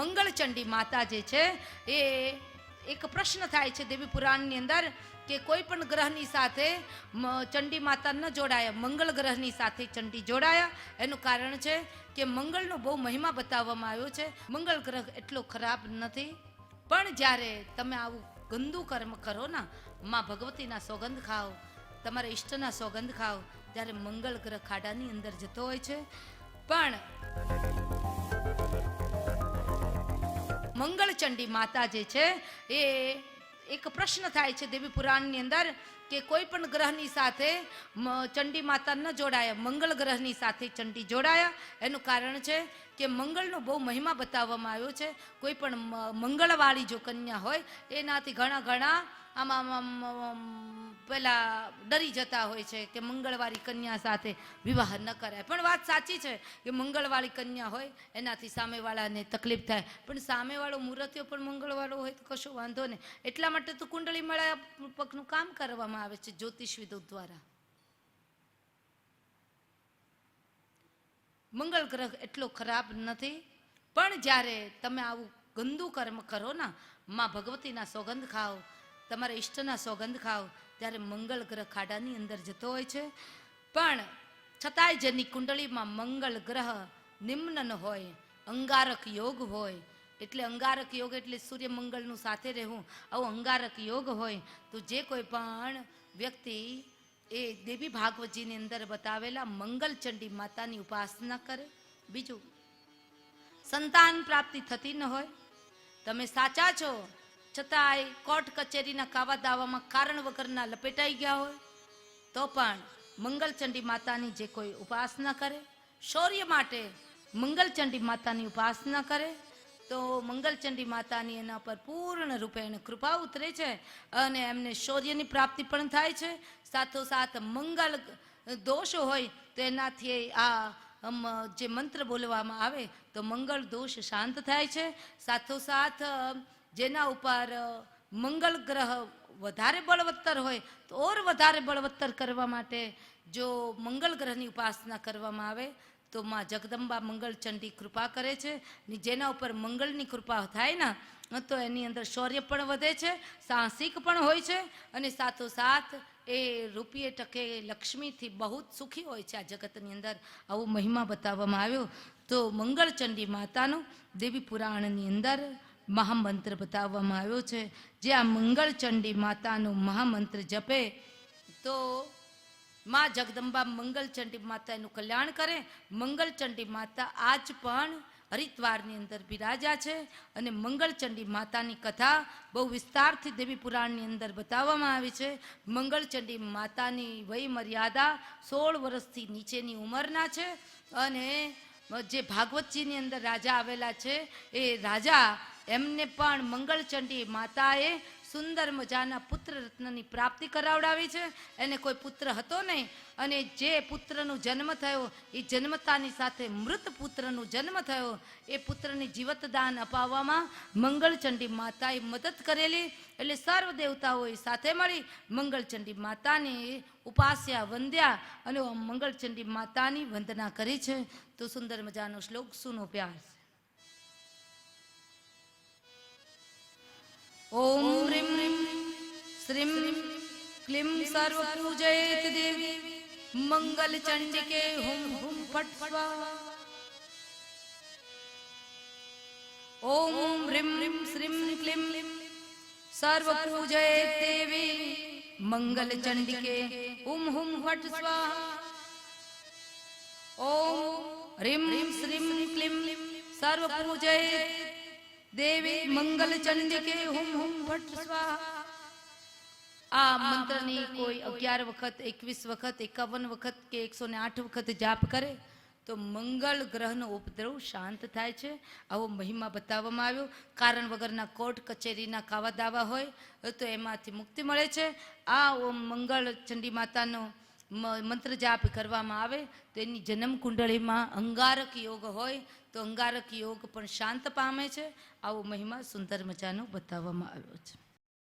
મંગળચંડી માતા જે છે એ એક પ્રશ્ન થાય છે દેવી પુરાણની અંદર કે કોઈ પણ ગ્રહની સાથે ચંડી માતા ન જોડાયા, મંગળ ગ્રહની સાથે ચંડી જોડાયા. એનું કારણ છે કે મંગળનો બહુ મહિમા બતાવવામાં આવ્યો છે. મંગળ ગ્રહ એટલો ખરાબ નથી, પણ જ્યારે તમે આવું ગંદુ કર્મ કરો ને, માં ભગવતીના સોગંદ ખાઓ, તમારા ઈષ્ટના સોગંદ ખાઓ, ત્યારે મંગળ ગ્રહ ખાડાની અંદર જતો હોય છે. પણ મંગળચંડી માતા જે છે એ એક પ્રશ્ન થાય છે દેવી પુરાણની અંદર કે કોઈ પણ ગ્રહની સાથે ચંડી માતા ન જોડાયા, મંગળ ગ્રહની સાથે ચંડી જોડાયા. એનું કારણ છે કે મંગળનો બહુ મહિમા બતાવવામાં આવ્યો છે. કોઈ પણ મંગળવાળી જો કન્યા હોય એનાથી ઘણા આમાં પેલા ડરી જતા હોય છે કે મંગળવાળી કન્યા સાથે વિવાહ ન કરાય. પણ વાત સાચી છે કે મંગળવાળી કન્યા હોય એનાથી સામેવાળાને તકલીફ થાય, પણ સામેવાળો મુહૂર્તિયો પણ મંગળવાળો હોય તો કશો વાંધો નહીં. એટલા માટે તો કુંડળી મેળાપકનું કામ કરવામાં આવે છે જ્યોતિષવિદો દ્વારા. મંગળ ગ્રહ એટલો ખરાબ નથી, પણ જ્યારે તમે આવું ગંદુ કર્મ કરો ને, માં ભગવતીના સોગંદ ખાઓ, તમારા ઈષ્ટના સોગંદ ખાઓ, ત્યારે મંગળ ગ્રહ ખાડાની અંદર જતો હોય છે. પણ છતાંય જેની કુંડળીમાં મંગળ ગ્રહ નિમ્ન હોય, અંગારક યોગ હોય, એટલે અંગારક યોગ એટલે સૂર્ય મંગળનું સાથે રહેવું, આવો અંગારક યોગ હોય તો જે કોઈ પણ વ્યક્તિ એ દેવી ભાગવતજીની અંદર બતાવેલા મંગળચંડી માતાની ઉપાસના કરે. બીજું, સંતાન પ્રાપ્તિ થતી ન હોય, તમે સાચા છો છતાંય કોર્ટ કચેરીના કાવા દાવામાં કારણ વગરના લપેટાઈ ગયા હોય, તો પણ મંગળચંડી માતાની જે કોઈ ઉપાસના કરે, શૌર્ય માટે મંગળચંડી માતાની ઉપાસના કરે, તો મંગળચંડી માતાની એના પર પૂર્ણ રૂપે એને કૃપા ઉતરે છે અને એમને શૌર્યની પ્રાપ્તિ પણ થાય છે. સાથોસાથ મંગળ દોષ હોય તો એનાથી આ જે મંત્ર બોલવામાં આવે તો મંગળ દોષ શાંત થાય છે. સાથોસાથ જેના ઉપર મંગળ ગ્રહ વધારે બળવત્તર હોય તો ઓર વધારે બળવત્તર કરવા માટે જો મંગળ ગ્રહની ઉપાસના કરવામાં આવે તો માં જગદંબા મંગળચંડી કૃપા કરે છે. જેના ઉપર મંગળની કૃપા થાય ને તો એની અંદર શૌર્ય પણ વધે છે, સાહસિક પણ હોય છે, અને સાથોસાથ એ રૂપિયે ટકે લક્ષ્મીથી બહુ જ સુખી હોય છે આ જગતની અંદર. આવો મહિમા બતાવવામાં આવ્યો. તો મંગળચંડી માતાનો દેવી પુરાણની અંદર મહામંત્ર બતાવવામાં આવ્યો છે. જે આ મંગળચંડી માતાનો મહામંત્ર જપે તો માં જગદંબા મંગળચંડી માતા એનું કલ્યાણ કરે. મંગળચંડી માતા આજ પણ હરિદ્વારની અંદર બિરાજા છે અને મંગળચંડી માતાની કથા બહુ વિસ્તારથી દેવી પુરાણની અંદર બતાવવામાં આવી છે. મંગળચંડી માતાની વય મર્યાદા 16 વર્ષથી નીચેની ઉંમરના છે અને જે ભાગવતજીની અંદર રાજા આવેલા છે એ રાજા એમને પણ મંગળચંડી માતાએ સુંદર મજાના પુત્ર રત્નની પ્રાપ્તિ કરાવડાવી છે. એને કોઈ પુત્ર હતો નહીં અને જે પુત્રનો જન્મ થયો એ જન્મતાની સાથે મૃત પુત્રનો જન્મ થયો. એ પુત્રને જીવતદાન અપાવવામાં મંગળચંડી માતાએ મદદ કરેલી. એટલે સર્વ દેવતાઓએ સાથે મળી મંગળચંડી માતાની ઉપાસ્યા વંદ્યા અને મંગળચંડી માતાની વંદના કરી છે. તો સુંદર મજાનો શ્લોક સુનો પ્યાર. ઓમ રીમ શ્રીમ ક્લીમ સર્વપૂજયેત દેવી મંગલચંડિકે હુમ હુમ ફટ સ્વાહા. ઓમ રીમ શ્રીમ ક્લીમ સર્વપૂજયેત દેવી મંગલચંડિકે હુમ હુમ ફટ સ્વાહા. ઓમ રીમ શ્રીમ ક્લીમ સર્વપૂજયેત દેવી મંગલચંડિકે હુમ હુમ ફટ સ્વાહા. આ મંત્રની કોઈ 11 વખત, 21 વખત, 51 વખત કે 108 વખત જાપ કરે તો મંગળ ગ્રહનો ઉપદ્રવ શાંત થાય છે. આવો મહિમા બતાવવામાં આવ્યો. કારણ વગરના કોર્ટ કચેરીના કાવા દાવા હોય તો એમાંથી મુક્તિ મળે છે. આ મંગળચંડી માતાનો મંત્ર જાપ કરવામાં આવે તો એની જન્મ કુંડળીમાં અંગારક યોગ હોય તો અંગારક યોગ પણ શાંત પામે છે. આવો મહિમા સુંદર મજાનો બતાવવામાં આવ્યો છે.